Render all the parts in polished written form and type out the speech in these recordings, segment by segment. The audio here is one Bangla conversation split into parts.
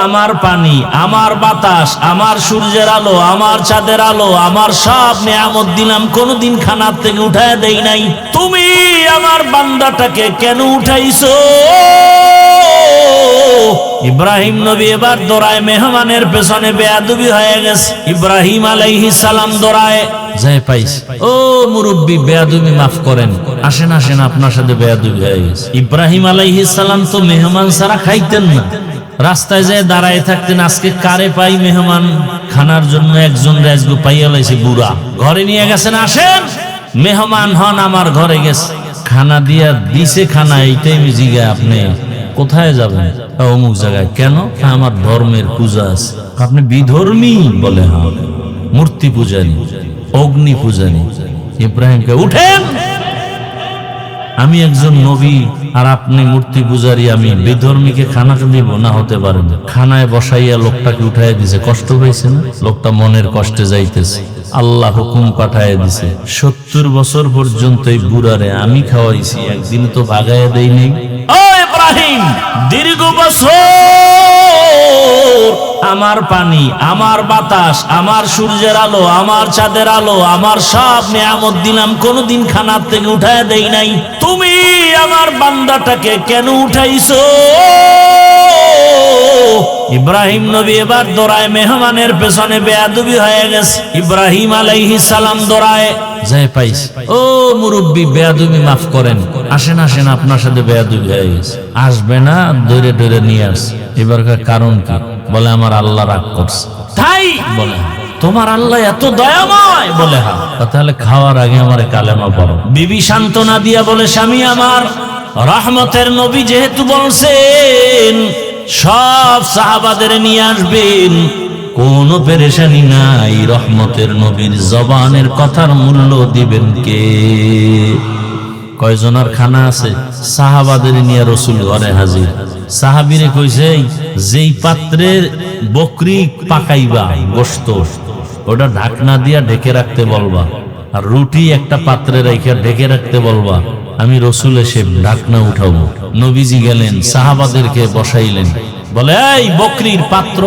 আমার পানি, আমার বাতাস, আমার সূর্যের আলো, আমার চাঁদের আলো, আমার সব নিয়ামত দিলাম, কোনদিন খানার থেকে উঠায় দেই নাই। তুমি আমার বান্দাটাকে কেন উঠাইছো? ইব্রাহিম নবী এবার দৌড়ায়, মেহমানের পেছনে বেয়াদবি হয়ে গেছে। ইব্রাহিম আলাইহিস সালাম দৌড়ায় যায় পাইস, ও মুরব্বী বেয়াদবি মাফ করেন, আসেন আসেন, আপনার সাথে বেয়াদবি হয়ে গেছে। ইব্রাহিম আলাইহিস সালাম তো মেহমান ছাড়া খাইতেন না, রাস্তায় যায় দাঁড়ায় থাকতেন। আজকে কারে পাই মেহমান খানার জন্য, একজন রাজগো পাইয়া লাইছে বুড়া, ঘরে নিয়ে গেছেন, আসেন মেহমান হন আমার ঘরে গেছে। খানা দিয়া দিছে, খানা এইটাই আমি জিগা, আপনি কোথায় যাবেন? অমুক জায়গায়। কেন? আমার ধর্মের পূজা আছে। আপনি বিধর্মী? বলে হ্যাঁ। মূর্তি পূজারী, অগ্নি পূজারী। ইব্রাহিমকে, উঠেন, আমি একজন নবী আর আপনি মূর্তি পূজারী, আমি বিধর্মীকে খানা দিব না? হতে পারে না। খানায় বসাইয়া লোকটাকে উঠাইয়া দিছে। কষ্ট পাইছে না? লোকটা মনের কষ্টে যাইতেছে। আল্লাহ হুকুম পাঠাইয়া দিছে, 70 বছর পর্যন্ত এই বুড়ারে আমি খাওয়াইছি, একদিন তো ভাগাইয়া দেই নেই। ও ইব্রাহিম, দীর্ঘ বছর আমার পানি, আমার বাতাস, আমার সূর্যের আলো, আমার চাঁদের আলো, আমার সব নিয়ামত দিলাম, কোনদিন খানার থেকে উঠায় দেই নাই। তুমি আমার বান্দাটাকে কেন উঠাইছো? ইব্রাহিম নবী এবার দৌড়ায়, মেহমানের পেছনে বেয়াদবি হয়ে গেছে। ইব্রাহিম আলাইহিস সালাম দৌড়ায় যায় পাইস, ও মুরব্বী বেয়াদবি মাফ করেন, আসেন আসেন, আপনার সাথে বেয়াদবি হয়ে গেছে। আসবে না, ধরে ধরে নিয়ে আস। এবারকার কারণ কি? বলে আমার আল্লাহ রাগ করছে। তাই? বলে তোমার আল্লাহ এত দয়াময়? বলে হ্যাঁ। তাহলে খাওয়ার আগে আমার কালেমা পড়ো। বিবি সান্ত্বনা দিয়া বলে, স্বামী আমার, রহমতের নবী যেহেতু বলছেন সব সাহাবাদের নিয়ে আসবেন, কোনো পেরেশানি নাই। রহমতের নবীর জবানের কথার মূল্য দিবেন কে? কয়জনের খানা আছে? সাহাবাদের নিয়ে রসুল ঘরে হাজির। সাহাবীরে কইছে, যেই পাত্রের বকরি পাকাইবা গোশত, ওটা ঢাকনা দিয়া ঢেকে রাখতে বলবা, আর রুটি একটা পাত্রে রেখে ঢেকে রাখতে বলবা। আমি রসুল এসে ঢাকনা উঠাবো। নবীজি গেলেন, সাহাবাদেরকে বসাইলেন, বলে এই বকরির পাত্র,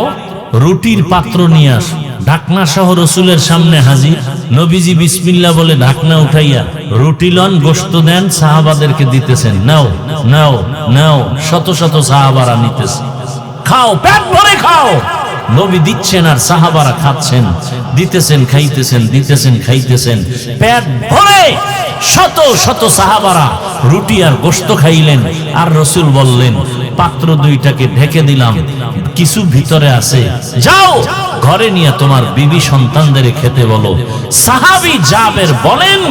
রুটির পাত্র নিয়ে আস। ঢাকনা সহ রসুলের সামনে হাজির। নবীজি বিসমিল্লাহ বলে ঢাকনা উঠাইয়া রুটি লন, গোশত দেন, সাহাবাদেরকে দিতেছেন, নাও নাও নাও। শত শত সাহাবারা নিতেছে, খাও, পেট ভরে খাও। নবী দিচ্ছেন আর সাহাবারা খাচ্ছেন, দিতেছেন খাইতেছেন, দিতেছেন খাইতেছেন, পেট ভরে শত শত সাহাবারা রুটি আর গোশত খাইলেন। আর রসুল বললেন, পাত্র দুইটাকে ঢেকে দিলাম, কিছু ভিতরে আছে, যাও ঘরে নিয়ে তোমার বিবি সন্তানদের খেতে বলো। সাহাবী জাবের বলেন,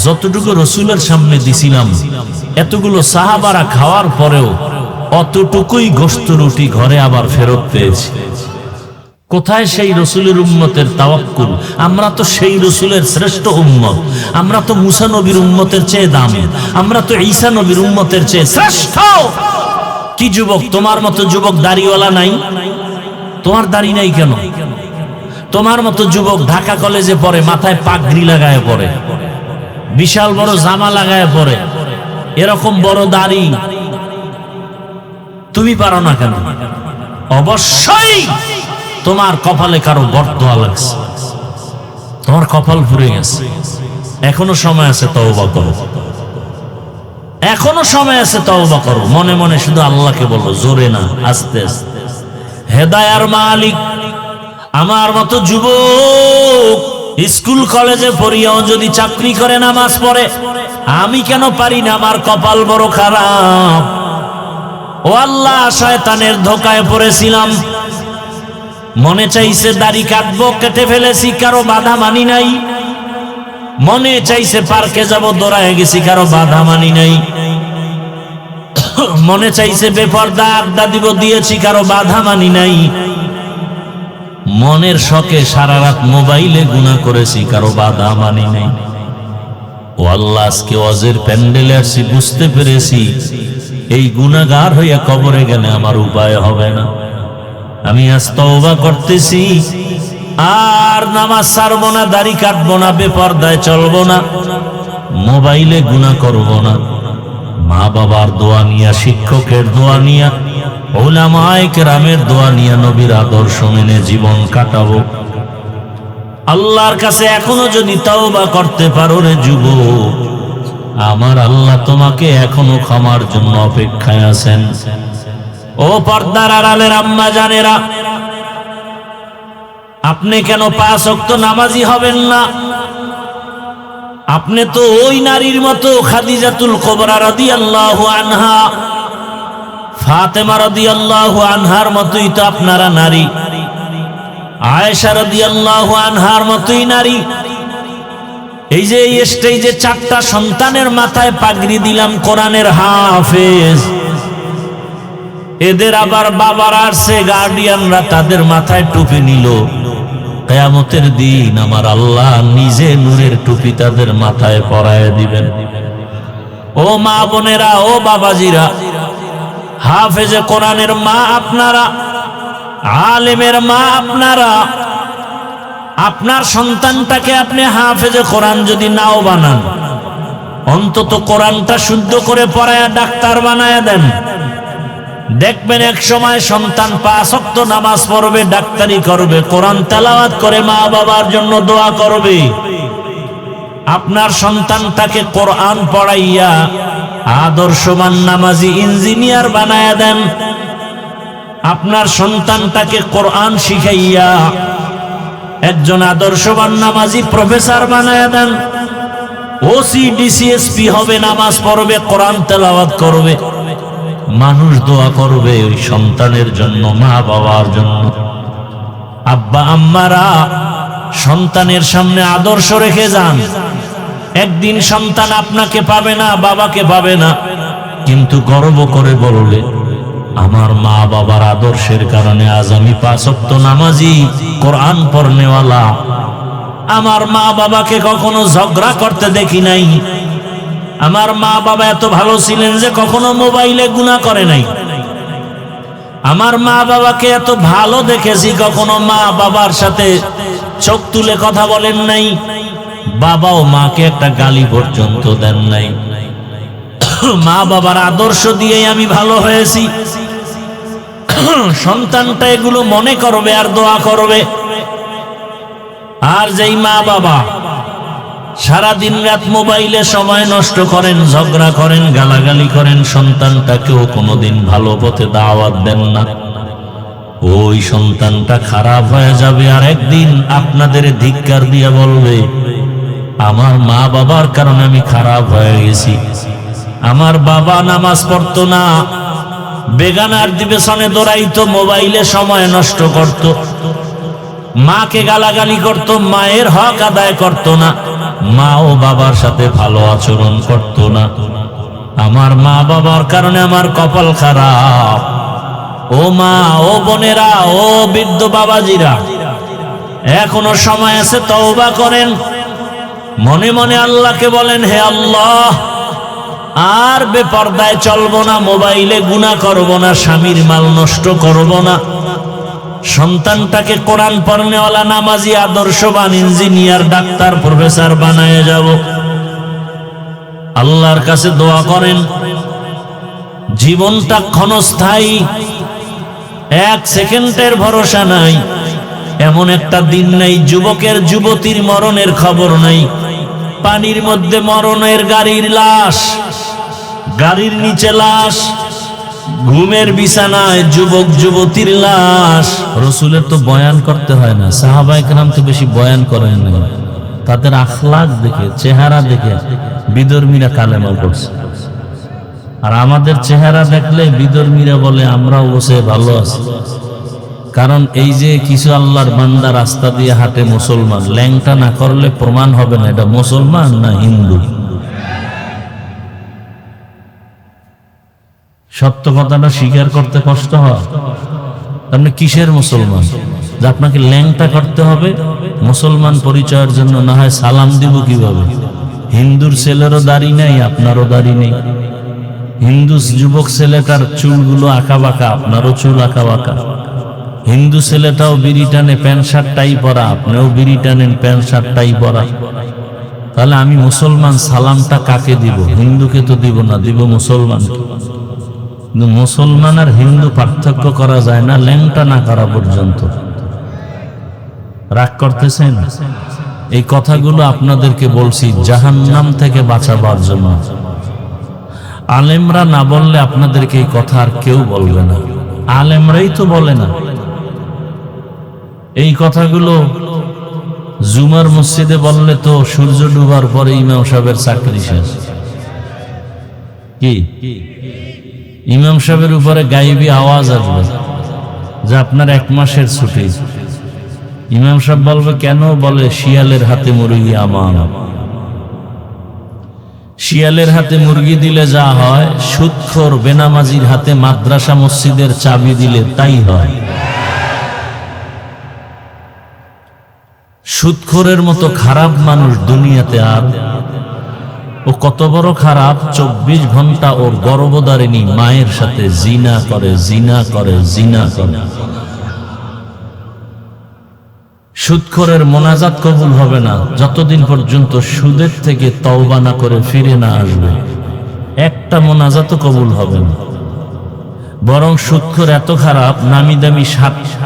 যতটুকু রসুলের সামনে দিছিলাম, এতগুলো সাহাবারা খাওয়ার পরেও অতটুকুই গোশত রুটি ঘরে আবার ফেরত পেয়েছি। কোথায় সেই রসুলের উম্মতের তাওয়াক্কুল? আমরা তো সেই রসুলের শ্রেষ্ঠ উম্মত, আমরা তো মুসা নবীর উম্মতের চেয়ে দামি, আমরা তো ঈসা নবীর উম্মতের চেয়ে শ্রেষ্ঠ। কি যুবক, তোমার মতো যুবক দাড়িওয়ালা নাই? তোমার দাড়ি নাই কেন? তোমার মতো যুবক ঢাকা কলেজে পড়ে, মাথায় পাগড়ি লাগায় পড়ে, বিশাল বড় জামা লাগায় পড়ে, এরকম বড় দাড়ি তুমি পারো না কেন? অবশ্যই তোমার কপালে কারো গর্ত লাগছে, তোমার কপাল পুড়ে গেছে। এখনো সময় আছে, তওবা করো, এখনো সময় আছে, তওবা করো। মনে মনে শুধু আল্লাহকে বলো, জোরে না, আস্তে আস্তে। হেদায়ার মালিক আমার মতো যুবক স্কুল কলেজে পড়িয়াও যদি চাকরি করে, নামাজ পড়ে, আমি কেন পারি না? আমার কপাল বড় খারাপ। ও আল্লাহ, শয়তানের ধোকায় পড়েছিলাম, মনে চাইছে দাড়ি কাটবো, কেটে ফেলেছি, কারো বাধা মানি নাই। মনে চাইছে পার্কে যাব, দৌড়ায় গেছি, কারো বাধা মানি নাই। মনে চাইছে বেপরদা আড্ডা দিব, দিয়েছি, কারো বাধা মানি নাই। মনের শখে সারা রাত মোবাইলে গুনাহ করেছি, কারো বাধা মানি নাই। ও আল্লাহ, আজকে ওয়াজের প্যান্ডেলে আসছি, বুঝতে পেরেছি এই গুনাহগার হইয়া কবরে গেলে আমার উপায় হবে না। আমি আজ তওবা করতেছি, আর নামাজ ছাড়বো না, দাড়ি কাটবো না, বেপরদায় চলবো না, মোবাইলে গুনাহ করবো না। মা বাবার দোয়া নিয়া, শিক্ষকের দোয়া নিয়া, উলামায়ে কেরামের দোয়া নিয়ে নবীর আদর্শ মেনে জীবন কাটাবো। আল্লাহর কাছে এখনো যদি তওবা করতে পারো রে যুবক, আমার আল্লাহ তোমাকে এখনো ক্ষমার জন্য অপেক্ষায় আছেন। ও পর্দার আড়ালের আম্মা জানেরা, আপনি কেন 5 ওয়াক্ত নামাজি হবেন না? আপনি তো ওই নারীর মতো খাদিজাতুল কুবরা রাদিয়াল্লাহু আনহা, ফাতেমা রাদিয়াল্লাহু আনহার মতোই তো আপনারা নারী, আয়েশা রাদিয়াল্লাহু আনহার মতোই নারী। এই যে এই স্টেজে 4টা সন্তানের মাথায় পাগড়ি দিলাম কোরআনের হাফেজ, এদের আবার বাবারা আসছে গার্ডিয়ানরা তাদের মাথায় টুপি নিল। কিয়ামতের দিন আমার আল্লাহ নিজে নূরের টুপি তাদের মাথায় পরায় দিবেন। ও মা বোনেরা, ও বাবাজিরা, হাফেজে কোরআনের মা আপনারা, আলেমের মা আপনারা, আপনার সন্তানটাকে আপনি হাফেজে কোরআন যদি নাও বানান, অন্তত কোরআনটা শুদ্ধ করে পড়ায়া ডাক্তার বানায়া দেন। দেখবেন এক সময় সন্তান 5 ওয়াক্ত নামাজ পড়বে, ডাক্তারি করবে, কোরআন তেলাওয়াত করে মা বাবার জন্য দোয়া করবে। আপনার সন্তানটাকে কোরআন পড়াইয়া আদর্শবান নামাজি ইঞ্জিনিয়ার বানায়া দেন। আপনার সন্তানটাকে কোরআন শিখাইয়া একজন আদর্শবান নামাজি প্রফেসর বানায়া দেন। ওসি ডিসিএসপি হবে, নামাজ পড়বে, কোরআন তেলাওয়াত করবে, মানুষ দোয়া করবে ওই সন্তানের জন্য, মা বাবার জন্য। আব্বা আম্মারা সন্তানের সামনে আদর্শ রেখে যান। একদিন সন্তান আপনাকে পাবে না, বাবাকে পাবে না, কিন্তু গর্ব করে বলবে আমার মা বাবার আদর্শের কারণে আজ আমি 5 ওয়াক্ত নামাজি, কোরআন পড়নেওয়ালা। আমার মা বাবাকে কখনো ঝগড়া করতে দেখি নাই। আমার মা বাবা এত ভালো ছিলেন যে কখনো মোবাইলে গুনাহ করে নাই। আমার মা বাবাকে এত ভালো দেখেছি, কখনো মা বাবার সাথে চোখ তুলে কথা বলেন নাই। বাবাও মাকে একটা গালি পর্যন্ত দেন নাই। মা বাবার আদর্শ দিয়েই আমি ভালো হয়েছি। সন্তানটা এগুলো মনে করবে আর দোয়া করবে। আর যেই মা বাবা সারা দিন রাত মোবাইলে সময় নষ্ট করেন, ঝগড়া করেন, গালাগালি করেন, সন্তানটাকেও কোনোদিন ভালো পথে দাওয়াত দেন না, ওই সন্তানটা খারাপ হয়ে যাবে। আর একদিন আপনাদের ধিক্কার দিয়ে বলবে আমার মা বাবার কারণে আমি খারাপ হয়ে গেছি। আমার বাবা নামাজ পড়তো না, বেগানার দিবেশনে দৌড়াইতো, মোবাইলে সময় নষ্ট করত, মাকে গালাগালি করত, মায়ের হক আদায় করত না, মা ও বাবার সাথে ভালো আচরণ করত না। আমার মা বাবার কারণে আমার কপাল খারাপ। ও মা, ও বোনেরা, ও বৃদ্ধ বাবাজিরা, এখনো সময় আছে, তওবা করেন। মনে মনে আল্লাহকে বলেন, হে আল্লাহ, আর বেপরদায় চলবো না, মোবাইলে গুনাহ করব না, স্বামীর মাল নষ্ট করব না, সন্তানটাকে কোরআন পড়নেওয়ালা, নামাজি, আদর্শবান ইঞ্জিনিয়ার, ডাক্তার, প্রফেসর বানায় যাব। আল্লাহর কাছে দোয়া করেন। জীবনটা ক্ষণস্থায়ী, 1 সেকেন্ডের ভরসা নাই। এমন একটা দিন নাই যুবকের যুবতীর মরণের খবর নাই। পানির মধ্যে মরণের গাড়ির লাশ, গাড়ির নিচে লাশ, ঘুমের বিছানায় যুবক যুবতীর লাশ। রসুলের তো বয়ান করতে হয় না, সাহাবায়ে কেরাম তো বেশি বয়ান করেন না, তাদের আখলাক দেখে, চেহারা দেখে বিধর্মীরা কালেমা পড়ছে। আর আমাদের চেহারা দেখলে বিধর্মীরা বলে আমরাও বসে ভালো আছি। কারণ এই যে কিছু আল্লাহর বান্দা রাস্তা দিয়ে হাঁটে মুসলমান, ল্যাংটা না করলে প্রমাণ হবে না এটা মুসলমান না হিন্দু। সত্য কথাটা স্বীকার করতে কষ্ট হয়। আপনি কিসের মুসলমান যে আপনাকে ল্যাংটা করতে হবে মুসলমান পরিচয়ের জন্য? না হয় সালাম দিব কিভাবে? হিন্দুর ছেলেরও দাড়ি নেই, আপনারও দাড়ি নেই। হিন্দু যুবক ছেলেটার চুলগুলো আঁকা বাঁকা, আপনারও চুল আঁকা বাঁকা। হিন্দু ছেলেটাও বিড়ি টানে, প্যান্ট শার্ট টাই পরা, আপনিও বিড়ি টানেন, প্যান্ট শার্ট টাই পরা। তাহলে আমি মুসলমান, সালামটা কাকে দিব? হিন্দুকে তো দিব না, দিব মুসলমানকে। কিন্তু মুসলমান আর হিন্দু পার্থক্য করা যায় না ল্যাংটা না করা পর্যন্ত। রাগ করতেছেন? এই কথাগুলো আপনাদেরকে বলছি জাহান্নাম থেকে বাঁচাবার জন্য। আলেমরা না বললে আপনাদেরকে এই কথা আর কেউ বলবে না, আলেমরাই তো বলে না। এই কথাগুলো জুমার মসজিদে বললে তো সূর্য ডুবার পরে ইমাম সাহেবের চাকরি শেষ। কি ইমাম সাহেবের উপরে গায়েবী আওয়াজ আসবে যে আপনার 1 মাসের ছুটি। ইমাম সাহেব বলবে কেন? বলে শিয়ালের হাতে মুরগি আমার। শিয়ালের হাতে মুরগি দিলে যা হয়, সুদখোর বেনামাজির হাতে মাদ্রাসা মসজিদের চাবি দিলে তাই হয়। সুদখোরের মতো খারাপ মানুষ দুনিয়াতে আর। ও কত বড় খারাপ, 24 ঘন্টা ওর গর্ভধারিণী মায়ের সাথে জিনা করে, জিনা করে, জিনা করে। সুদখোরের মোনাজাত কবুল হবে না যতদিন পর্যন্ত সুদের থেকে তওবা না করে ফিরে না আসবে। একটা মোনাজাতও কবুল হবে না। বরং সুদখোর এত খারাপ, নামি দামি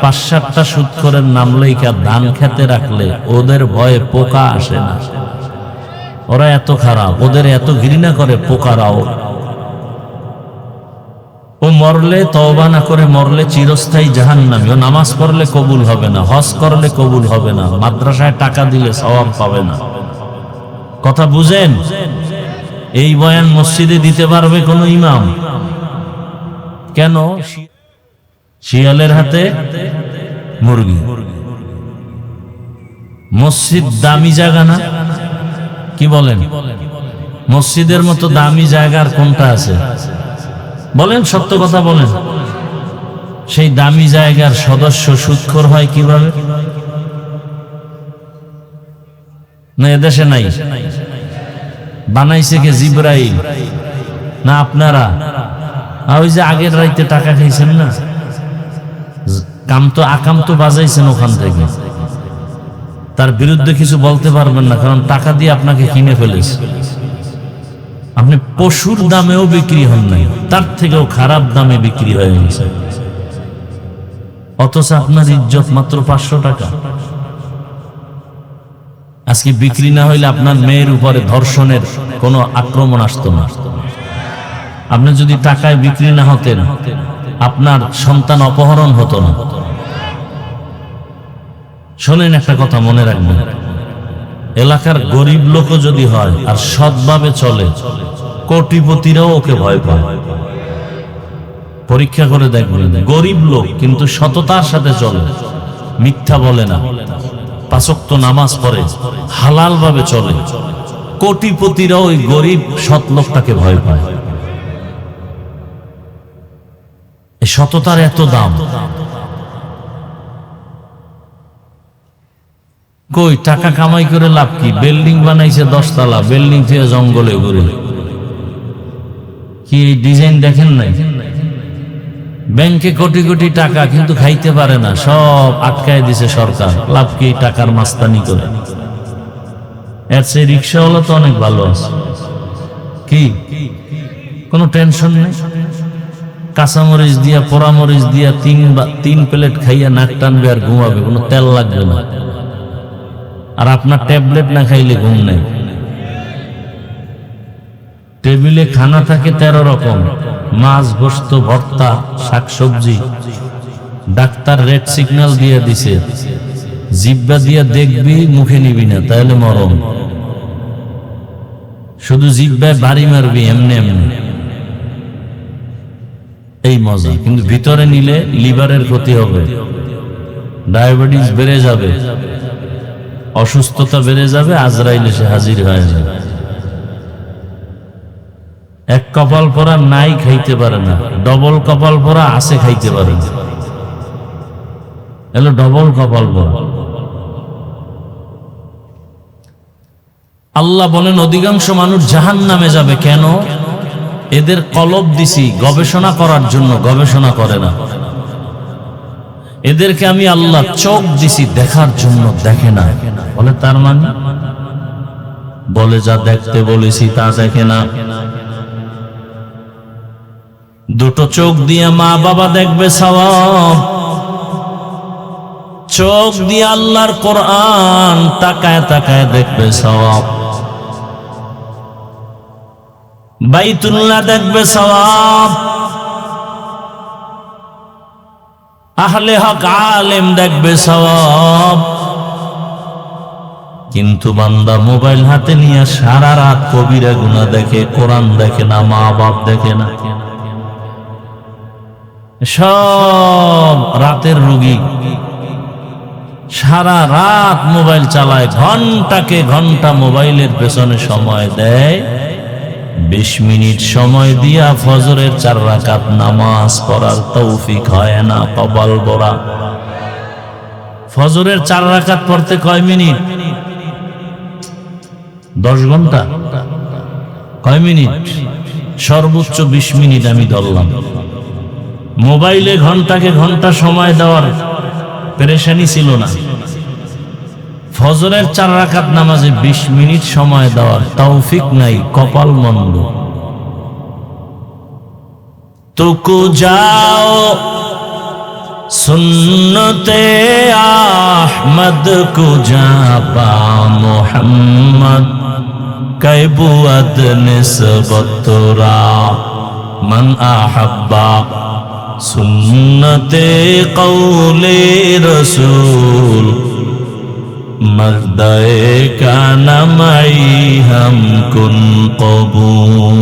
5-7টা সুদখোরের নাম লেখা ধান খেতে রাখলে ওদের ভয়ে পোকা আসে না। ওরা এত খারাপ, ওদের এত ঘৃণা করে পোকারাও। ও মরলে তওবা না করে মরলে চিরস্থায়ী জাহান্নামী। ও নামাজ পড়লে কবুল হবে না, হজ করলে কবুল হবে না, মাদ্রাসায় টাকা দিলে সওয়াব পাবে না। কথা বুঝেন? এই বয়ান মসজিদে দিতে পারবে কোন ইমাম? কেন? শিয়ালের হাতে মুরগি। মসজিদ দামি জায়গা না? কি বলেন? মসজিদের মতো দামি জায়গা আর কোনটা আছে? বলেন, সত্য কথা বলেন। সেই দামি জায়গার সদস্য সুদখোর হয় কিভাবে? না এদেশে নাই? বানাইছে কে? জিবরাইল না আপনারা? ওই যে আগের রাইতে টাকা খাইছেন না, আকাম তো বাজাইছেন ওখান থেকে। তার বিরুদ্ধে কিছু বলতে পারবেন না, কারণ টাকা দিয়ে আপনাকে কিনে ফেলেছে। আপনি পশুর দামেও বিক্রি হন নাই, তার থেকেও খারাপ দামে বিক্রি হয়ে গেছে। অথচ আপনার ইজ্জত মাত্র 500 টাকা। আজকে বিক্রি না হইলে আপনার মেয়ের উপরে ধর্ষণের কোনো আক্রমণ আসতো না। আপনি যদি টাকায় বিক্রি না হতেন, আপনার সন্তান অপহরণ হতো না। শোনেন, একটা কথা মনে রাখবেন, এলাকার গরিব লোকও যদি হয় আর সৎভাবে চলে, কোটিপতিরাও ওকে ভয় পায়। পরীক্ষা করে দেখবেন, গরিব লোক কিন্তু সততার সাথে চলে, মিথ্যা বলে না, 5 ওয়াক্ত নামাজ পড়ে, হালাল ভাবে চলে, কোটিপতিরাও ওই গরিব সৎ লোকটাকে ভয় পায়। এই সততার এত দাম। কই টাকা কামাই করে লাভ কি? বিল্ডিং বানাইছে 10 তলা, বিল্ডিং থেকে জঙ্গলে ঘুরে। কি এই ডিজাইন দেখেন নাই? ব্যাংকে কোটি কোটি টাকা, কিন্তু খাইতে পারে না, সব আটকায় দিছে সরকার। লাভ কি? টাকার মাস্তানি করে। এর চেয়ে রিক্সাওয়ালা তো অনেক ভালো আছে। কি কোনো টেনশন নেই, কাঁচামরিচ দিয়া পোড়ামরিচ দিয়া 3 প্লেট খাইয়া নাক টানবে আর ঘুমাবে, কোনো তেল লাগবে না। আর আপনার ট্যাবলেট না খাইলে ঘুম নেই। টেবিলে খানা থাকে 13 রকম, মাছ, গোশত, ভর্তা, শাকসবজি। ডাক্তার রেড সিগন্যাল দিয়ে দিছে, জিহ্বা দিয়ে দেখবি, মুখে নিবি না, তাহলে মরণ। শুধু জিহ্বায় বাড়ি মারবি এমনি এমনি, এই মজা। কিন্তু ভিতরে নিলে লিভারের ক্ষতি হবে, ডায়াবেটিস বেড়ে যাবে, অসুস্থতা বেড়ে যাবে, আজরাইল এসে হাজির হয়ে যাবে। এক কপাল পরা নাই, খাইতে পারে না। ডবল কপাল পরা আছে, খাইতে পারে না। এলো ডবল কপাল পরা। আল্লাহ বলেন অধিকাংশ মানুষ জাহান্নামে যাবে। কেন? এদের কলব দিছি গবেষণা করার জন্য, গবেষণা করে না। এদেরকে আমি আল্লাহ চোখ দিছি দেখার জন্য, দেখে না। বলে তার মানে? বলে যা দেখতে বলেছি তা দেখে না। দুটো চোখ দিয়ে মা বাবা দেখবে সওয়াব, চোখ দিয়ে আল্লাহর কোরআন তাকায় তাকায় দেখবে সওয়াব, বাইতুল্লাহ দেখবে সওয়াব, আহলে হক আলেম দেখবে সওয়াব। কিন্তু বান্দা মোবাইল হাতে নিয়ে সারা রাত কবিরা গুনাহ দেখে, কোরআন দেখে না, মা বাপ দেখে না, সব রাতের রোগী। সারা রাত মোবাইল চালায়, ঘন্টাকে ঘন্টা মোবাইলের পেছনে সময় দেয়। 20 মিনিট সময় দিয়া ফজরের 4 রাকাত নামাজ পড়ার তৌফিক হয় না, কপাল বড়া। ফজরের 4 রাকাত পড়তে কয় মিনিট? 10 ঘন্টা? কয় মিনিট? সর্বোচ্চ 20 মিনিট আমি ধরলাম। মোবাইলে ঘন্টাকে ঘন্টা সময় দেওয়ার পেরেশানি ছিল না, ফজরের 4 রাকাত নামাজে 20 মিনিট সময় দেওয়ার তৌফিক নাই, কপাল মন্দ। তুকু যাও সুন্নতে আহমদ কো জাপা মোহাম্মদ কৈবুয়াদ নিসবতরা মান আহাব্বা সুন্নতে কৌলে রসূল মর্দায়ে কানা মাই হাম কুন কবুল।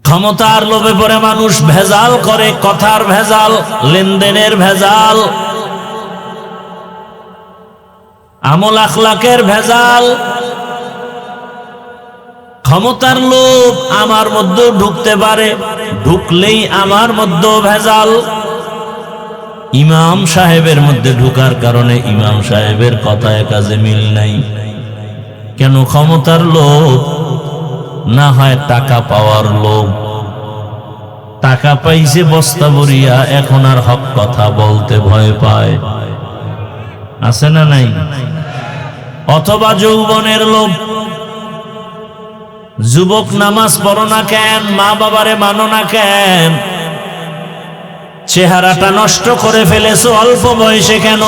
ক্ষমতার লোভে পড়ে মানুষ ভেজাল করে, কথার ভেজাল, লেনদেনের ভেজাল, আমল আখলাকের ভেজাল। ক্ষমতার লোভ আমার মধ্যেও ঢুকতে পারে, ঢুকলেই আমার মধ্যেও ভেজাল। ইমাম সাহেবের মধ্যে ঢুকার কারণে ইমাম সাহেবের কথায় কাজে মিল নাই। কেন? ক্ষমতার লোভ, না হয় টাকা পাওয়ার লোভ। টাকা পাইছে বস্তা ভরিয়া, এখন আর হক কথা বলতে ভয় পায়, আছে না নাই? অথবা যৌবনের লোভ। যুবক নামাজ পড়ো না কেন? মা বাবারে মানো না কেন? চেহারাটা নষ্ট করে ফেলেছো অল্প বয়সে কেন?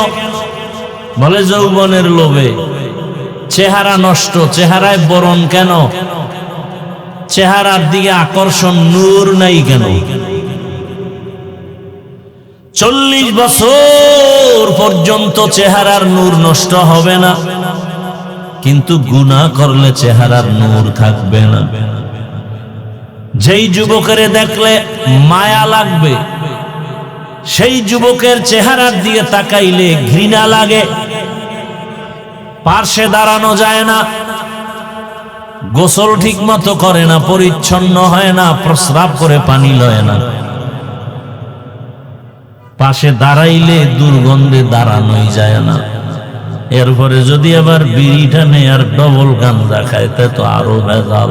বলে যৌবনের লোভে। চেহারা নষ্ট, চেহারায় বরণ কেন? চেহারার দিকে আকর্ষণ, নূর নাই কেন? 40 বছর পর্যন্ত চেহারার নূর নষ্ট হবে না, কিন্তু গুনাহ করলে চেহারার নূর থাকবে না। যেই যুবকের দেখলে মায়া লাগবে, সেই যুবকের চেহারার দিকে তাকাইলে ঘৃণা লাগে, পার্শ্বে দাঁড়ানো যায় না, গোসল ঠিক মতো করে না, পরিচ্ছন্ন হয় না, প্রস্রাব করে পানি লয় না, পাশে দাঁড়াইলে দুর্গন্ধে দাঁড়ানোই যায় না। এরপরে যদি আবার বিড়িটা নেই আর ডবল গাঞ্জা খায়, তা তো আরো ভেজাল।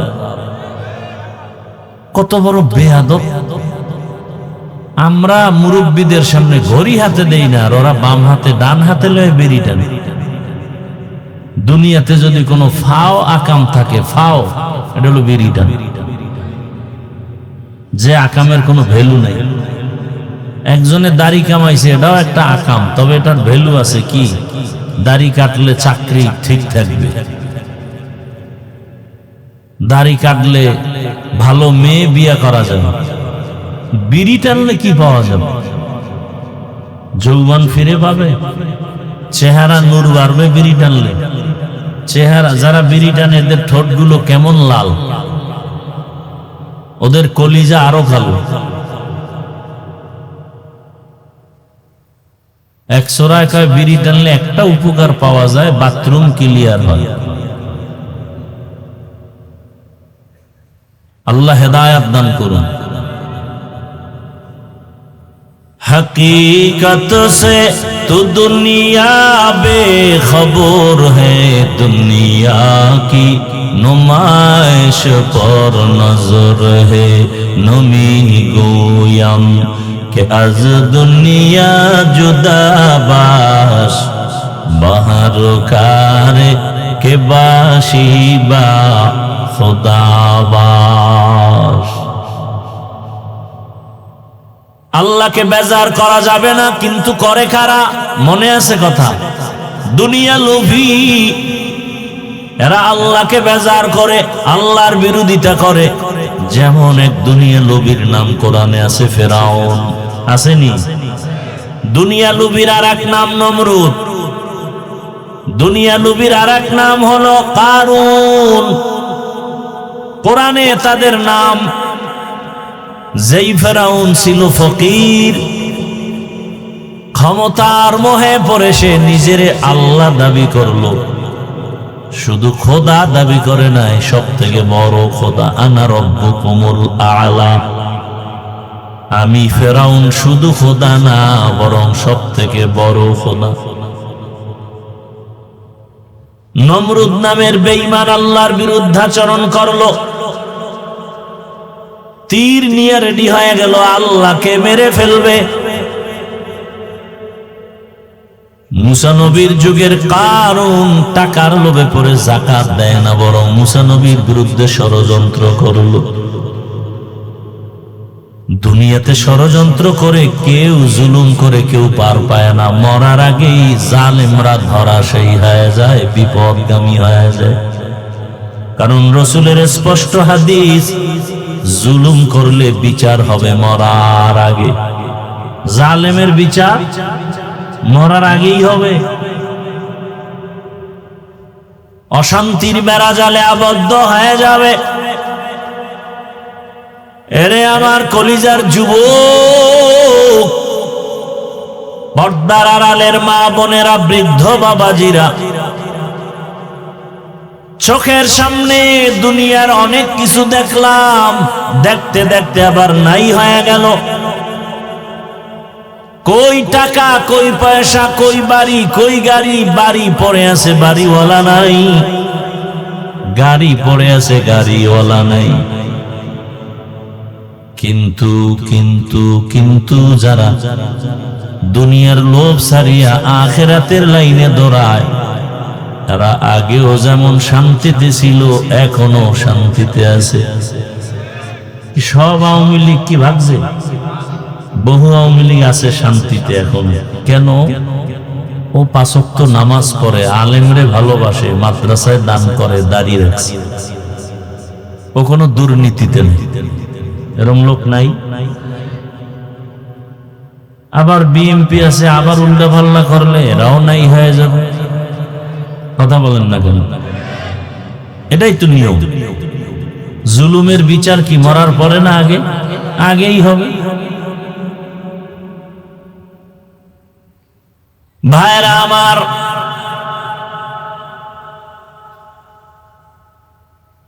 কত বড় বেয়াদব! আমরা মুরব্বীদের সামনে ঘড়ি হাতে দেই না, আর ওরা বাম হাতে ডান হাতে লয়ে বিড়িটা নেই। দুনিয়াতে যদি কোনো ফাও আকাম থাকে, ফাও এটা হলো বিড়িটা, যে আকামের কোনো ভ্যালু নাই। একজনে দাড়ি কামাইছে, এটাও একটা আকাম, তবে এটার ভ্যালু আছে। কি? দাড়ি কাটলে চাকরি ঠিক থাকবে, দাড়ি কাটলে ভালো মেয়ে বিয়ে করা যাবে। বিড়ি টানলে কি পাওয়া যাবে? যৌবন ফিরে পাবে, চেহারা নূর বাড়বে বিড়ি টানলে। চেহারা যারা বিড়ি টানে এদের ঠোঁটগুলো কেমন লাল, ওদের কলিজা আরো কালো। একশোরায় কয় বিড়ি টানলে একটা উপকার পাওয়া যায়, বাথরুম ক্লিয়ার হয়। আল্লাহ হেদায়াত দান করুন। हकीकत से तो दुनिया बेखबर है, दुनिया की नुमाइश पर नजर है। नमी गोयम के अज दुनिया जुदा बाश, बाहर कार के बाशी बा खुदा बा। আল্লাহকে বেজার করা যাবে না, কিন্তু করে কারা? মনে আছে কথা? দুনিয়া লোভী, এরা আল্লাহকে বেজার করে, আল্লাহর বিরোধিতা করে। যেমন এক দুনিয়া লোভীর নাম কোরআনে আছে, ফেরাউন। আসেনি? দুনিয়া লোভীর আর এক নাম নমরুদ। দুনিয়া লোভীর আর এক নাম হলো কারুন। কোরআনে তাদের নাম। যেই ফেরাউন ছিল ফকির, ক্ষমতার মোহে পড়ে সে নিজের আল্লাহ দাবি করলো। শুধু খোদা দাবি করে নাই, সব থেকে বড় খোদা, আনা রব্বুকুমুল আ'লা। আমি ফেরাউন শুধু খোদা না, বরং সব থেকে বড় খোদা। নমরুদ নামের বেঈমান আল্লাহর বিরুদ্ধাচরণ করলো, তীর নিয়ে রেডি হয়ে গেল, আল্লাহকে মেরে ফেলবে। মুসা নবীর যুগের কারুন টাকার লোভে পড়ে যাকাত দেয় না, বরং মুসা নবীর বিরুদ্ধে ষড়যন্ত্র করলো। দুনিয়াতে ষড়যন্ত্র করে কেউ জুলুম করে কেউ পার পায় না, মরার আগেই জালেমরা ধরাশায়ী হয়ে যায়, বিপদগামী হয়ে যায়। কারণ রাসূলের স্পষ্ট হাদিস, জুলুম করলে বিচার হবে মরার আগে। জালেমের বিচার মরার আগেই হবে। অশান্তির বেড়া জালে আবদ্ধ হয়ে যাবে। এরে আমার কলিজার যুবক, পর্দার আড়ালের মা বোনেরা, বৃদ্ধ বাবাজিরা, চোখের সামনে দুনিয়ার অনেক কিছু দেখলাম, দেখতে দেখতে আবার নাই হয়ে গেল। কই টাকা, কই পয়সা, কই বাড়ি, কই গাড়ি। বাড়ি পড়ে আছে, বাড়িওয়ালা নাই। গাড়ি পড়ে আছে, গাড়িওয়ালা নাই। কিন্তু কিন্তু কিন্তু যারা দুনিয়ার লোভ ছাড়িয়া আখিরাতের লাইনে দৌড়ায়, তারা আগেও যেমন শান্তিতে ছিল, এখনো শান্তিতে আছে। সব আওয়ামী লীগ কি ভাবছে? বহু আওয়ামী লীগ আছে শান্তিতে এখন। কেন? ও 5 ওয়াক্ত নামাজ পড়ে, আলেমরে ভালোবাসে, মাদ্রাসায় দান করে, দাঁড়িয়ে রাখছে। ও কোনো দুর্নীতিতে নেই। এরকম লোক নাই। আবার বিএমপি আছে, আবার উল্টা পাল্লা করলে এরাও নাই হয়ে যাবে। কথা বলেন না কেন? এটাই তো নিয়ম। জুলুমের বিচার কি মরার পরে না আগে? আগেই হবে। ভাইরা আমার,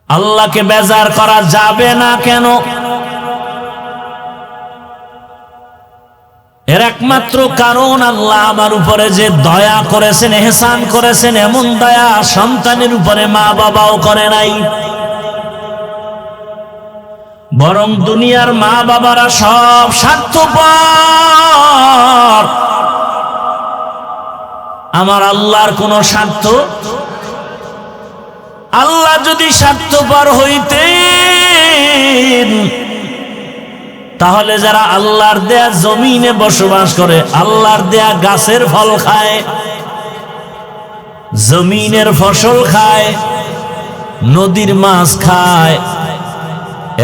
আল্লাহকে বেজার করা যাবে না কেন? এর একমাত্র কারণ, আল্লাহ আমার উপরে যে দয়া করেছেন, এহসান করেছেন, এমন দয়া সন্তানের উপরে মা বাবাও করে নাই। বরং দুনিয়ার মা বাবারা সব স্বার্থপর। আমার আল্লাহর কোন স্বার্থ? আল্লাহ যদি স্বার্থপর হইতেন, তাহলে যারা আল্লাহর দেয়া জমিনে বসবাস করে, আল্লাহর দেয়া গাছের ফল খায়, জমিনের ফসল খায়, নদীর মাছ খায়,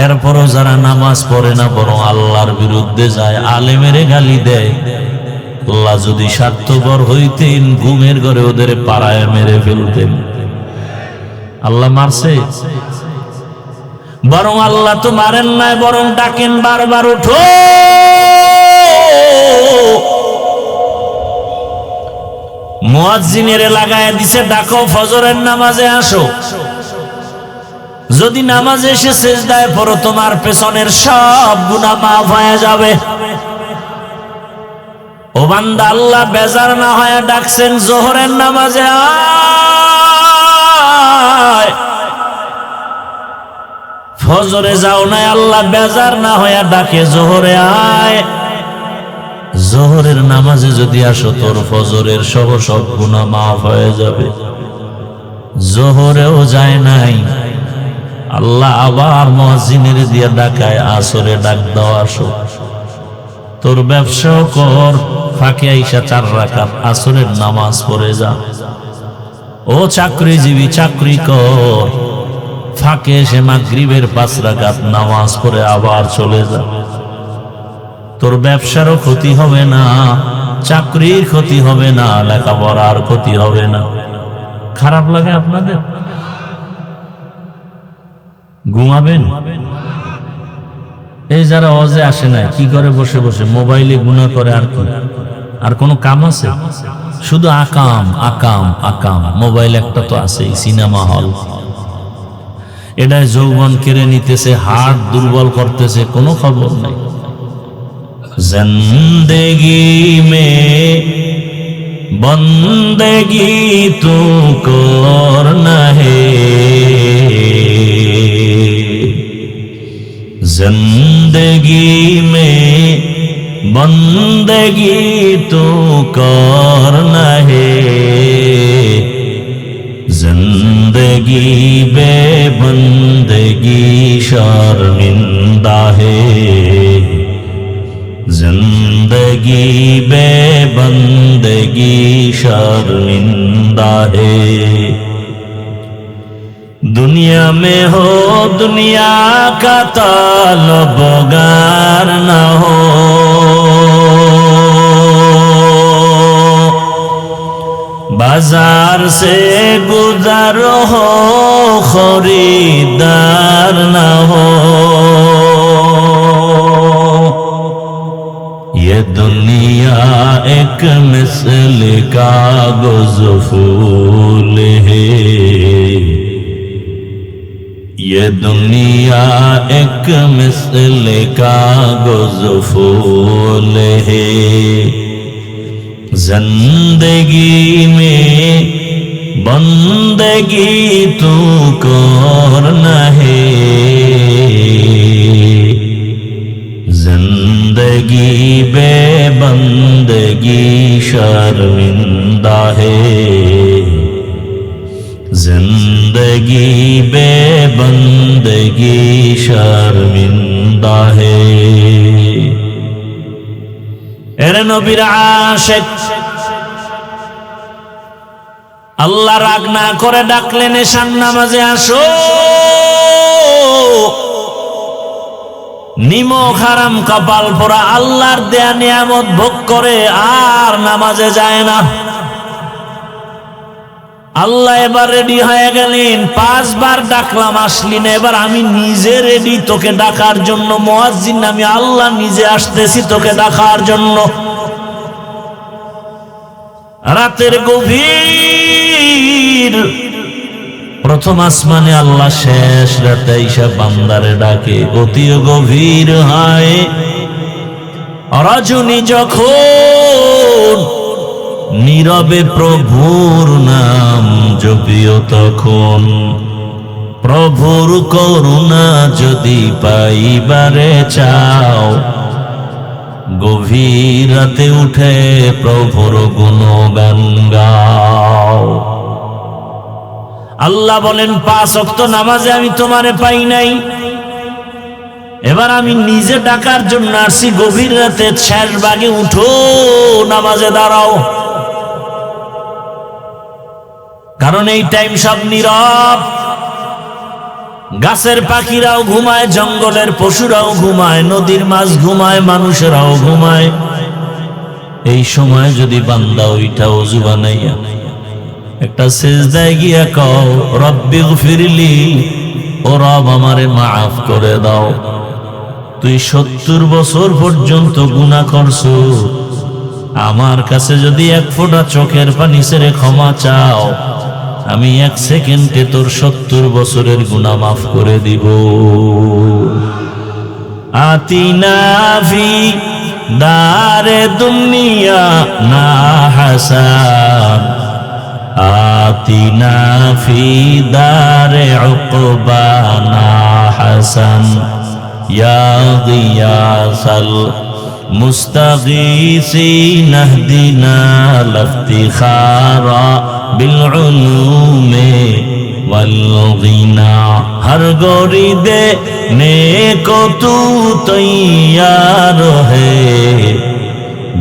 এরপরও যারা নামাজ পড়ে না, বরং আল্লাহর বিরুদ্ধে যায়, আলেমের গালি দেয়, আল্লাহ যদি স্বার্থপর হইতেন, ঘুমের ঘরে ওদের পাড়ায় মেরে ফেলতেন। আল্লাহ মারছে? বরং আল্লাহ তো মারেন নাই, বরং ডাকেন বারবার, উঠো। মুয়াজ্জিনের লাগায় দিছে, ডাকো, ফজরের নামাজে আসো। যদি নামাজে এসে সিজদায় পড়ো, তোমার পেছনের সব গুনাহ মাফ হয়ে যাবে। ও বান্দা, আল্লাহ বেজার না হয়ে ডাকছেন, জোহরের নামাজে আয়। ফজরে যাও নাই, আল্লাহ বেজার না হয়ে ডাকে, জোহরে আয়। জোহরের নামাজে যদি আসো, তোর ফজরের সহ সব গুনাহ মাফ হয়ে যাবে। জোহরেও যায় নাই, আল্লাহ আবার মুয়াজ্জিনের দিয়ে ডাকায়, আসরে ডাক দাও, আসো। তোর ব্যবসাও কর, ফাঁকে আইসা 4 রাকাত আসরের নামাজ পড়ে যা। ও চাকরিজীবী, চাকরি কর, ফাঁকে এসে মাগরিবের 5 রাকাত নামাজ পড়ে আবার চলে যা। তোর ব্যবসারও ক্ষতি হবে না, চাকরির ক্ষতি হবে না, লেখাপড়ার ক্ষতি হবে না। খারাপ লাগে আপনাদের? ঘুমাবেন? এই যারা ওয়াজে আসে না কি করে? বসে বসে মোবাইলে গুনাহ করে। আর কি? আর কোনো কাম আছে? শুধু আকাম আকাম আকাম। মোবাইল একটা তো আছে, সিনেমা হল। এটাই যৌবন কেড়ে নিতেছে, হার্ট দুর্বল করতেছে, কোনো খবর নাই। জিন্দেগি মে বন্দেগি তু করনা হে, जिंदगी में बंदगी तो करना है, जिंदगी बेबंदगी शर्मिंदा है, जिंदगी बेबंदगी शर्मिंदा है। दुनिया में हो दुनिया का ताल्लुगार न हो, बाजार से गुजर हो खरीदार न हो। ये दुनिया एक मिसल कागज़ फूल है, ये दुनिया एक मिसल कागज़ फूल है, जिंदगी में बंदगी तू करना है, जिंदगी बेबंदगी शर्मिंदा है, जिंदगी बेबंदगी शर्मिंदा है। এরে নবীর আশিক, আল্লাহ রাগ না করে ডাকলেন এশার নামাজে আসো। নিমক হারাম কপাল পোড়া আল্লাহর দেয়া নিয়ামত ভোগ করে আর নামাজে যায় না। আল্লাহ এবার রেডি হয়ে গেলেন, 5 বার ডাকলাম আসলি না, এবার আমি নিজে রেডি তোকে ডাকার জন্য। মুয়াজ্জিন আমি আল্লাহ নিজে আসতেছি তোকে ডাকার জন্য। রাতের গভীর প্রথম আসমানে আল্লাহ শেষ রাতে ঈশা বান্দারে ডাকে। অতি গভীর হয় রজনী যখন নীরবে প্রভুর নাম জপিও তখন। প্রভুর করুণা যদি পাইবারে চাও, গভীর রাতে উঠে প্রভুর গুণগান গাও। আল্লাহ বলেন 5 ওয়াক্ত নামাজে আমি তোমারে পাই নাই, এবার আমি নিজে ডাকার জন্য আসছি। গভীর রাতে শেষ ভাগে উঠো, নামাজে দাঁড়াও। কারণ এই টাইম সব নীরব। গাছের পাখিরাও ঘুমায়, জঙ্গলের পশুরাও ঘুমায়, নদীর মাছ ঘুমায়, মানুষেরাও ঘুমায়। এই সময় যদি বান্দা ওইটা ওযু বানাইয়া একটা সিজদায় গিয়া কও রব্বিগফিরলি, ও রব আমারে মাফ করে দাও। তুই 70 বছর পর্যন্ত গুনাহ করছো, আমার কাছে যদি 1 ফোঁটা চোখের পানি ছেড়ে ক্ষমা চাও, আমি 1 সেকেন্ডে তোর 70 বছরের গুনাহ মাফ করে দিব। আতিনা ফি দারে দুনিয়া না হাসান, আতিনা ফি দারে উকবা না হাসান, ইয়া গিয়াসাল মুস্তাগীসিন ইহদিনা লাফতিখারা بالعلوم वल गिना। हर गोरी देने को तू तैयार है,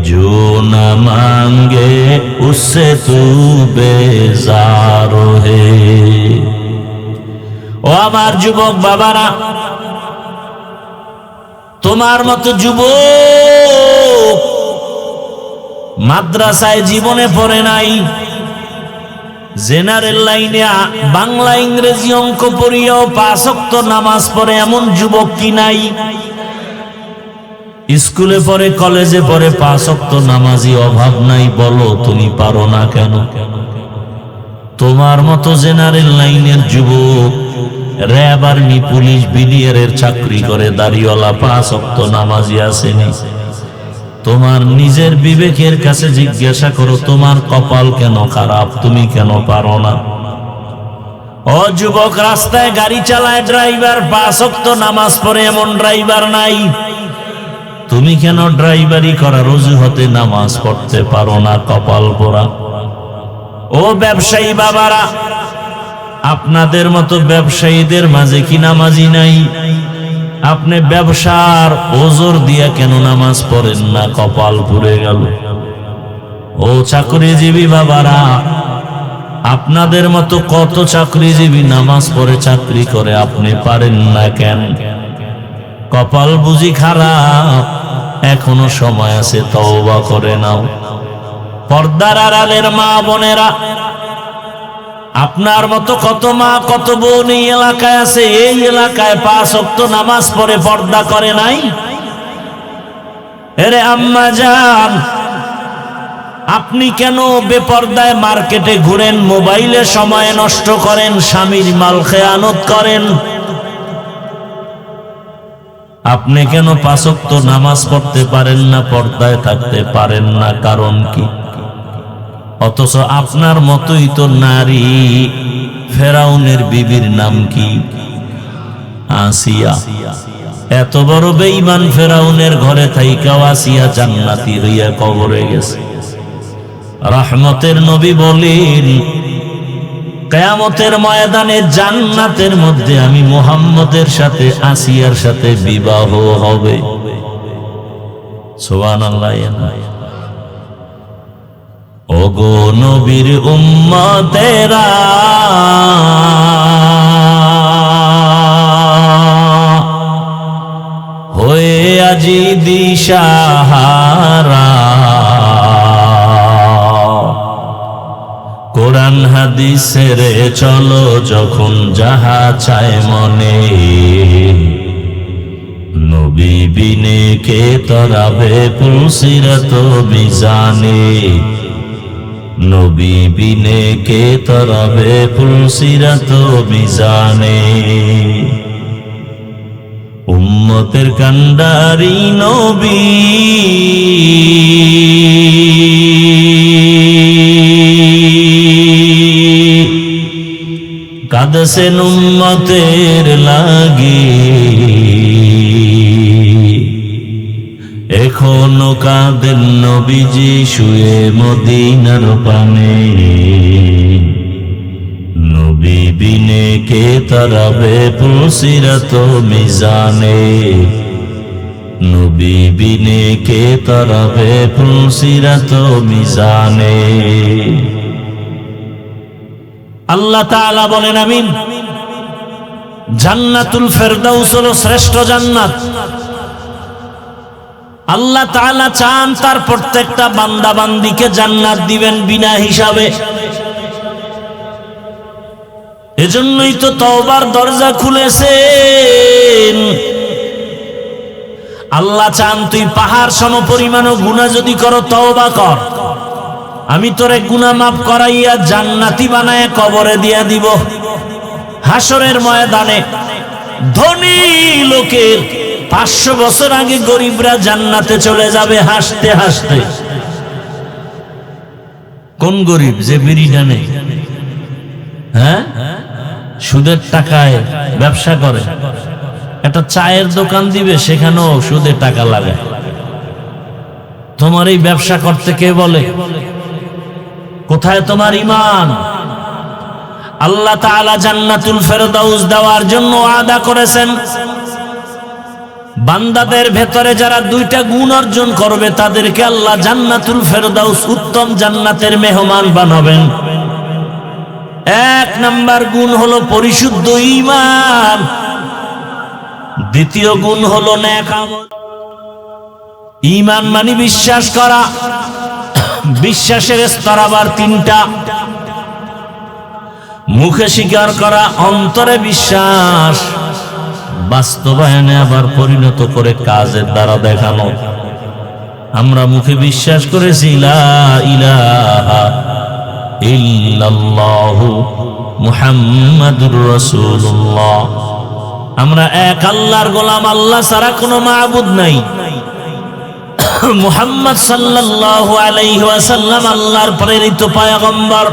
जो न मांगे उससे तू बेजार है। ও আমার যুবক বাবারা, তোমার মতো যুবক মাদ্রাসায় জীবনে পড়ে নাই, জেনারেল লাইনে বাংলা ইংরেজি অঙ্ক পড়িয়াও 5 ওয়াক্ত নামাজ পড়ে এমন যুবক কি নাই? স্কুলে পড়ে কলেজে পড়ে 5 ওয়াক্ত নামাজি অভাব নাই, বলো তুমি পারো না কেন? তোমার মতো জেনারেল লাইনের যুবক র‍্যাব আর্মি পুলিশ বিডিআর এর চাকরি করে দাড়িওয়ালা 5 ওয়াক্ত নামাজি আসেনি। তোমার নিজের বিবেকের কাছে জিজ্ঞাসা করো, তোমার কপাল কেন খারাপ? তুমি কেন পারো না? ও যুবক, রাস্তায় গাড়ি চালায় ড্রাইভার, 5 ওয়াক্ত নামাজ পড়ে এমন ড্রাইভার নাই। তুমি কেন ড্রাইভারি করার অজুহাতে নামাজ পড়তে পারো না? কপাল পোড়া। ও ব্যবসায়ী বাবারা, আপনাদের মতো ব্যবসায়ীদের মাঝে কি নামাজি নাই? আপনি ব্যবসার ওজোর দিয়া কেন নামাজ পড়েন না? কপাল পুড়ে গেল। ও চাকরিজীবী বাবারা, আপনাদের মতো কত চাকরিজীবী নামাজ পড়ে চাকরি করে, আপনি পারেন না কেন? কপাল বুঝি খারাপ? এখনো সময় আছে, তওবা করে নাও। পর্দার আড়ালের মা বোনেরা, আপনার মতো কত মা কত বোন এই এলাকায় আছে, এই এলাকায় 5 ওয়াক্ত নামাজ পড়ে পর্দা করে নাই। এরে আম্মা জান, আপনি কেন বেপর্দায় মার্কেটে ঘুরেন, মোবাইলে সময় নষ্ট করেন, স্বামীর মাল খেয়ানত করেন? আপনি কেন 5 ওয়াক্ত নামাজ পড়তে পারেন না, পর্দায় থাকতে পারেন না? কারণ কি? অথচ আপনার মতোই তো নারী। ফেরাউনের বিবির নাম কি? আসিয়া। এত বড় বেঈমান ফেরাউনের ঘরে থাইকাও আসিয়া জান্নাতি হইয়া কবরে গেছে। রহমতের নবী বলেন, কিয়ামতের ময়দানে জান্নাতের মধ্যে আমি মুহাম্মদের সাথে আসিয়ার সাথে বিবাহ হবে। সুবহানাল্লাহ। ওগো নবীর উম্মতেরা, হয়ে আজি দিশাহারা, কোরআন হাদিসের চলো যখন যাহা চায় মনে, নবী বিনে কে তরাবে পুলসিরাত মিজানে, নবী বিনে কে তরাবে পুলসিরাত মিজানে। উম্মতের কান্ডারি নবী, কাঁদছেন উম্মতের লাগি, এখনো কাঁদেন নবীজি শুয়ে মদিনার পানে, নবী বিনে কে তরাবে পুলসিরাত মিজানে, নবী বিনে কে তরাবে পুলসিরাত মিজানে। আল্লাহ তাআলা বলেন, আমি জান্নাতুল ফেরদাউস হলো শ্রেষ্ঠ জান্নাত। আল্লাহ তাআলা চান তার প্রত্যেকটা বান্দা বান্দিকে জান্নাত দিবেন বিনা হিসাবে। এজন্যই তো তওবার দরজা খুলেছেন। আল্লাহ চান তুই পাহাড় সম পরিমাণও গুনাহ যদি করো, তওবা কর, আমি তোরে গুনাহ মাফ করাইয়া জান্নাতি বানায় কবরে দিয়া দিব। হাসরের ময়দানে ধনী লোকের 500 বছর আগে গরিবরা জান্নাতে চলে যাবে হাসতে হাসতে। কোন গরিব? যে বিড়িটা নেই, হ্যাঁ, সুদের টাকায় ব্যবসা করে, একটা চায়ের দোকান দিবে, সেখানেও সুদের টাকা লাগে। তোমার এই ব্যবসা করতে কে বলে? কোথায় তোমার ঈমান? আল্লাহ তাআলা জান্নাতুল ফেরদাউস দেওয়ার জন্য ওয়াদা করেছেন। বান্দাদের ভেতরে যারা দুইটা গুণ অর্জন করবে তাদেরকে আল্লাহ জান্নাতুল ফেরদাউস উত্তম জান্নাতের মেহমান বানাবেন। এক নাম্বার গুণ হলো পরিশুদ্ধ ঈমান, দ্বিতীয় গুণ হলো নেক আমল। ঈমান মানে বিশ্বাস করা, বিশ্বাসের স্তর আবার তিনটা: মুখে স্বীকার করা, অন্তরে বিশ্বাস, বাস্তবায়নে আবার পরিণত করে কাজের দ্বারা দেখানো। আমরা মুখে বিশ্বাস করেছি লা ইলাহা ইল্লাল্লাহু মুহাম্মাদুর রাসূলুল্লাহ, আমরা এক আল্লাহর গোলাম, আল্লাহ ছাড়া কোনো মাবুদ নাই। মুহাম্মদ সাল্লাল্লাহু আলাইহি ওয়াসাল্লাম আল্লাহর প্রেরিত পয়গম্বর।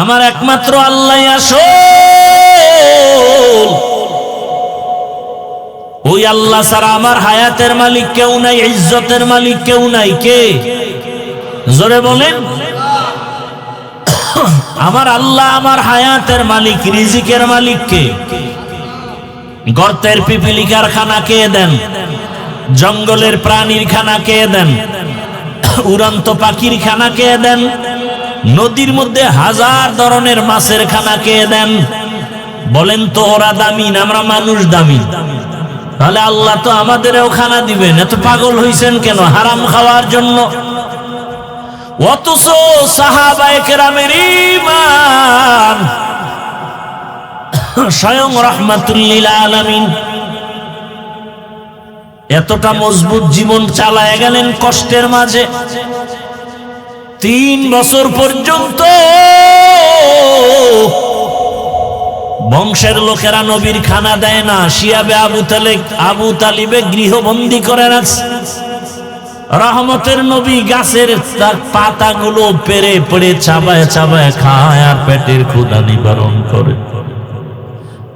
আমার একমাত্র আল্লাহই আসল, ওই আল্লাহ ছাড়া আমার হায়াতের মালিক কেউ নাই, ইজ্জতের মালিক কেউ নাই। কে? জোরে বলেন। আমার আল্লাহ আমার হায়াতের মালিক, রিজিকের মালিক কে? গর্তের পিপিলিকার খানা কে দেন? জঙ্গলের প্রাণীর খানা কে দেন? উড়ন্ত পাখির খানা কে দেন? নদীর মধ্যে হাজার ধরনের মাছের খানা কে দেন? বলেন তো ওরা দামি না আমরা মানুষ দামি? তাহলে আল্লাহ তো আমাদেরও খানা দিবেন। এত পাগল হইছেন কেন হারাম খাওয়ার জন্য? অথচ সাহাবায়ে কেরামের ঈমান স্বয়ং রাহমাতুল লিল আলামিন এতটা মজবুত জীবন চালায় গেলেন কষ্টের মাঝে। 3 বছর পর্যন্ত বংশের লোকেরা নবীর খানা দেয় না। শিয়াবে আবু তালিবে গৃহবন্দী করে রাখছে। রহমতের নবী গাছের পাতাগুলো পেরে পেরে চাবায় চাবায় খায় আর পেটের ক্ষুধা নিবারণ করে।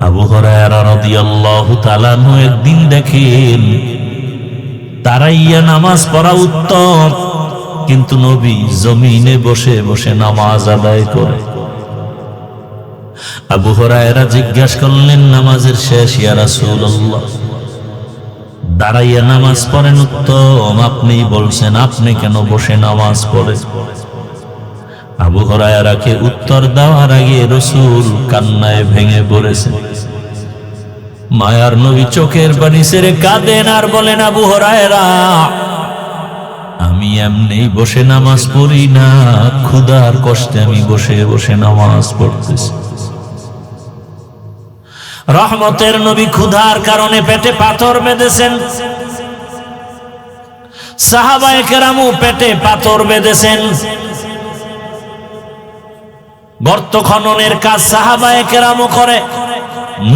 আবু হুরায়রা রাদিয়াল্লাহু তাআলা একদিন দেখেন তারাইয়া নামাজ পড়া উত্তম, কিন্তু নবী জমিনে বসে বসে নামাজ আদায় করে। আবু হুরায়রা জিজ্ঞাসা করলেন, নামাজের শেষ ইয়া রাসূলুল্লাহ, দাঁড়াইয়া নামাজ পড়েন উত্তম, আপনি বলছেন, আপনি কেন বসে নামাজ পড়েন? আবু হুরায়রাকে উত্তর দেওয়ার আগে রাসূল কান্নায় ভেঙে পড়েছেন। মায়ার নবী চোখের পানি ছেড়ে কাঁদেন আর বলেন, আবু হুরায়রা, আমি এমনি বসে নামাজ পড়ি না, ক্ষুধার কষ্টে আমি বসে বসে নামাজ পড়তেছি। রহমতের নবী ক্ষুধার কারণে পেটে পাথর বেঁধেছেন, সাহাবায়ে কেরামও পেটে পাথর বেঁধেছেন। গর্ত খননের কাজ সাহাবায়ে কেরামও করে,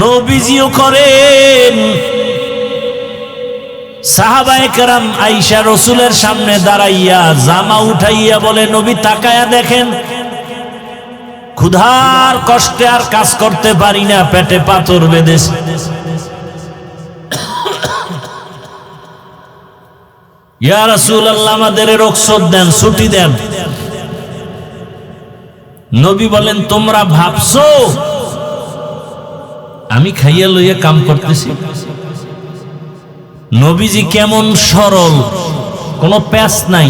নবীজিও করেন। সাহাবায়ে কেরাম আয়েশা রাসূলের সামনে দাঁড়াইয়া জামা উঠাইয়া বলে, নবী তাকায়া দেখেন, ক্ষুধার কষ্টে আর কাজ করতে পারি না, পেটে পাথর বেঁধেছে। ইয়া রাসূলুল্লাহ, আমাদের রুখসত দেন, ছুটি দেন। নবী বলেন, তোমরা ভাবছো আমি খাইয়া লইয়া কাম করতেছি? নবীজি কেমন সরল, কোনো প্যাচ নাই।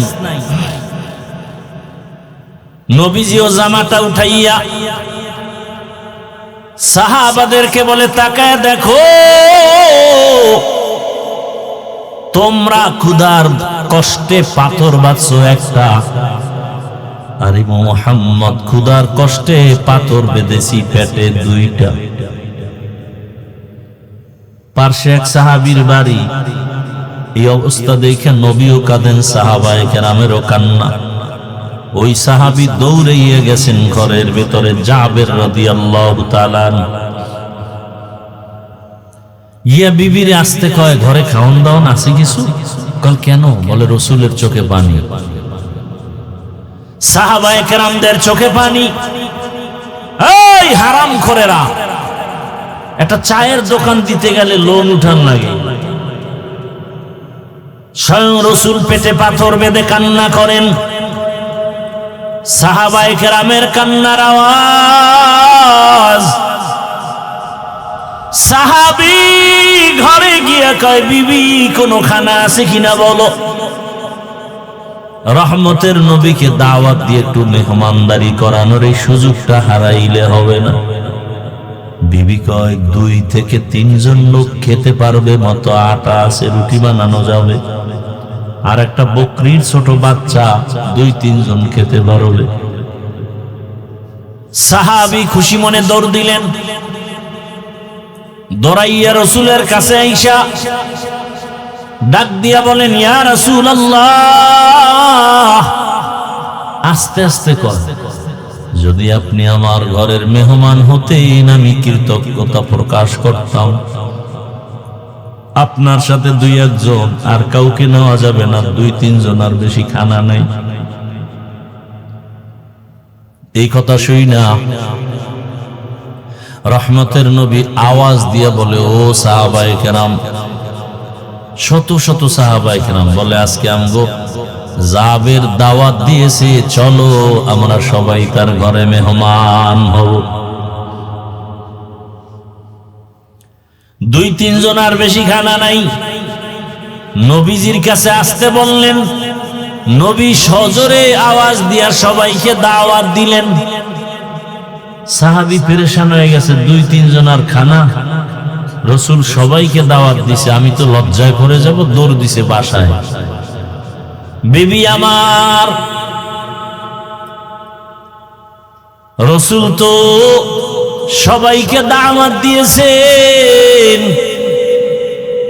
নবীজিও জামাটা উঠাইয়া সাহাবাদেরকে বলে, তাকায় দেখো, তোমরা ক্ষুধার কষ্টে পাথর বাঁধছো একটা, আর মুহাম্মদ ক্ষুধার কষ্টে পাথর বেঁধেছি পেটে 2টা। পার্শ্বে এক সাহাবীর বাড়ি। এই অবস্থা দেখে নবীও কাঁদেন, সাহাবায়ে কেরামেরও কান্না। ওই সাহাবী দৌড়াইয়া গেছেন ঘরের ভেতরে, জাবের রাদিয়াল্লাহু তাআলা ইয়া বিবিরে আসতে কয়, ঘরে খাওন দাওন আছে কিছু? কল কেন? বলে রাসূলের চোখে পানি। সাহাবায়ে কেরামদের চোখে পানি। এই হারামখোরেরা, একটা চায়ের দোকান দিতে গেলে লোন উঠান লাগে, স্বয়ং রাসূল পেটে পাথর বেঁধে কান্না করেন। সাহাবায়ে কেরামের কান্নার আওয়াজ। সাহাবী ঘরে গিয়া কয়, বিবি কোনো খানা আছে কিনা বলো। রহমতের নবীকে দাওয়াত দিয়ে একটু মেহমানদারি করানোর এই সুযোগটা হারাইলে হবে না। বিবি কয়, 2 থেকে 3 জন লোক খেতে পারবে মতো আটা আছে, রুটি বানানো যাবে। আর একটা বকরির ছোট বাচ্চা 2-3 জন খেতে পারবে। সাহাবী খুশি মনে দৌড় দিলেন। দৌড়াইয়া রাসূলের কাছে আইসা ডাক দিয়া বলেন, ইয়া রাসূলুল্লাহ, আস্তে আস্তে কর, যদি আপনি আমার ঘরের মেহমান হতেন আমি কৃতজ্ঞতা প্রকাশ করতাম। আপনার সাথে 2-1 জন, আর কাউকে নেওয়া যাবে না, 2-3 জন, আর বেশি খানা নাই। এই কথা শুই না রহমতের নবী আওয়াজ দিয়ে বলে, ও সাহাবায়ে কেরাম, শত শত সাহাবায়ে কেরাম বলে, আজকে আমগো জাবের দাওয়াত দিয়েছে, চলো আমরা সবাই তার ঘরে মেহমান হব। 2-3 জন, আর বেশি খানা নাই। নবীজির কাছে আসতে বললেন। নবী সজোরে আওয়াজ দিয়া সবাইকে দাওয়াত দিলেন। সাহাবী পেরেশান হয়ে গেছে, 2-3 জন আর খানা। রাসূল সবাইকে দাওয়াত দিছে, আমি তো লজ্জায় পড়ে যাব, দৌড় দিছে বাসায়। বিবি আমার, রাসূল তো সবাইকে দাওয়াত দিয়েছেন,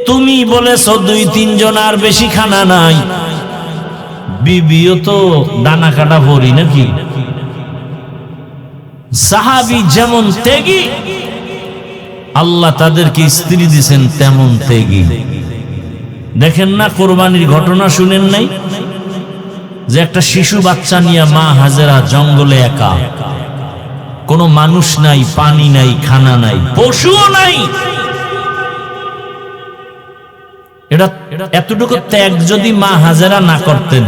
তুমি বলেছো 2-3 জন, আর বেশি খানা নাই। বিবিও তো ডানা কাটা ভরি নাকি। সাহাবী যেমন ত্যাগী, আল্লাহ তাদেরকে স্ত্রী দিয়েছেন তেমন ত্যাগী। দেখেন না কোরবানির ঘটনা শুনেন নাই, যে একটা শিশু বাচ্চা নিয়ে মা হাজেরা জঙ্গলে একা, কোনো মানুষ নাই, পানি নাই, খানা নাই, পশুও নাই। এটা এতটুকু ত্যাগ যদি মা হাজেরা না করতেন,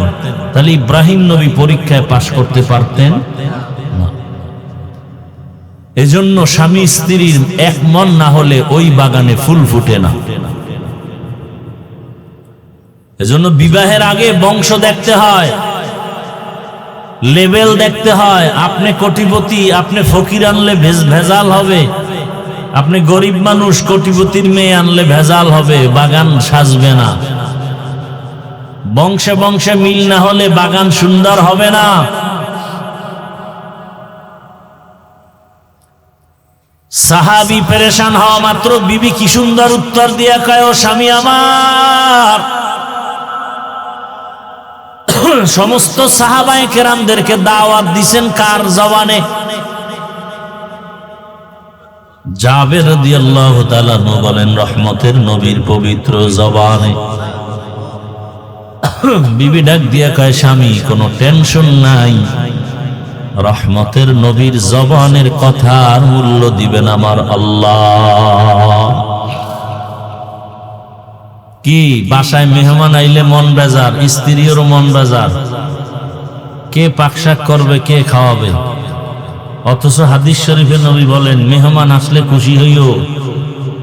তাহলে ইব্রাহিম নবী পরীক্ষায় পাশ করতে পারতেন না। এজন্য স্বামী স্ত্রীর এক মন না হলে ওই বাগানে ফুল ফুটে না। এজন্য বিবাহের আগে বংশ দেখতে হয়, লেভেল দেখতে হয়। আপনি কোটিপতি, আপনি ফকির আনলে ভেজাল হবে। আপনি গরিব মানুষ, কোটিপতির মেয়ে আনলে ভেজাল হবে, বাগান সাজবে না। বংশে বংশে মিল না হলে বাগান সুন্দর হবে না। সাহাবী পেরেশান হওয়া মাত্র বিবি কি সুন্দর উত্তর দিয়া কয়, ও স্বামী আমার, সমস্ত সাহাবায়ে কেরামদেরকে দাওয়াত দিছেন কার জবানে? জাবের রাদিয়াল্লাহু তাআলা বলেন, রহমতের নবীর পবিত্র জবানে। বিবি ডাক দিয়া কয়, স্বামী কোনো টেনশন নাই, রহমতের নবীর জবানের কথার মূল্য দিবেন আমার আল্লাহ। কি বাসায় মেহমান আইলে মন বেজার, স্ত্রীরও মন বেজার, কে পাকশাক করবে, কে খাওয়াবে? অথচ হাদিস শরীফে নবী বলেন, মেহমান আসলে খুশি হইও,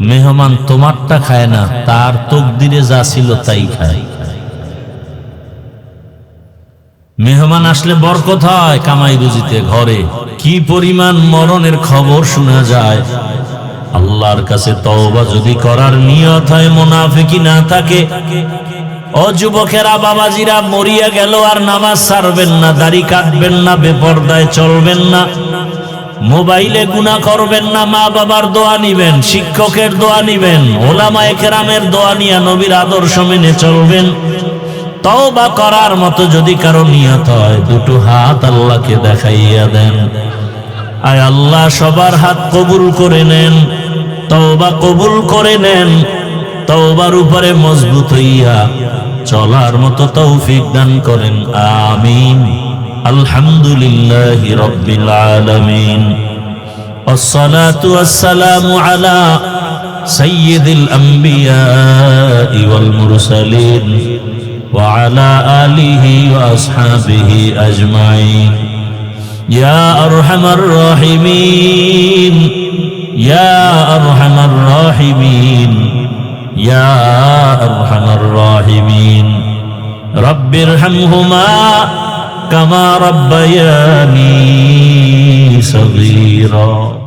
মেহমান তোমারটা খায় না, তার তকদিরে যা ছিল তাই খায়। মেহমান আসলে বরকত হয় কামাই রুজিতে, ঘরে কি পরিমাণ মরণের খবর শোনা যায়। আল্লাহর কাছে তওবা যদি করার নিয়ত হয়, মুনাফিকি না থাকে, ও যুবকেরা, বাবাজিরা, মরিয়া গেল আর নামাজ ছাড়বেন না, দাড়ি কাটবেন না, বেপরদায় চলবেন না, মোবাইলে গুনাহ করবেন না, মা বাবার দোয়া নিবেন, শিক্ষকের দোয়া নিবেন, ওলামায়ে কেরামের দোয়া নিয়ে নবীর আদর্শ মেনে চলবেন। তওবা করার মতো যদি কারো নিয়ত হয়, 2 হাত আল্লাহকে দেখাইয়া দেন, আয় আল্লাহ সবার হাত কবুল করে নেন, তওবা কবুল করে নেন, তওবার উপরে মজবুত হইয়া চলার মতো তৌফিক দান করেন, আমিন। আলহামদুলিল্লাহি রাব্বিল আলামিন। والصلاة والسلام على سيد الأنبياء والمرسلين وعلى آله وأصحابه أجمعين ইয়া আরহামার রাহিমিন, ইয়া আরহামার রাহিমিন, ইয়া আরহামার রাহিমিন। রব্বিরহামহুমা কামা রাব্বায়ানি সগীরা।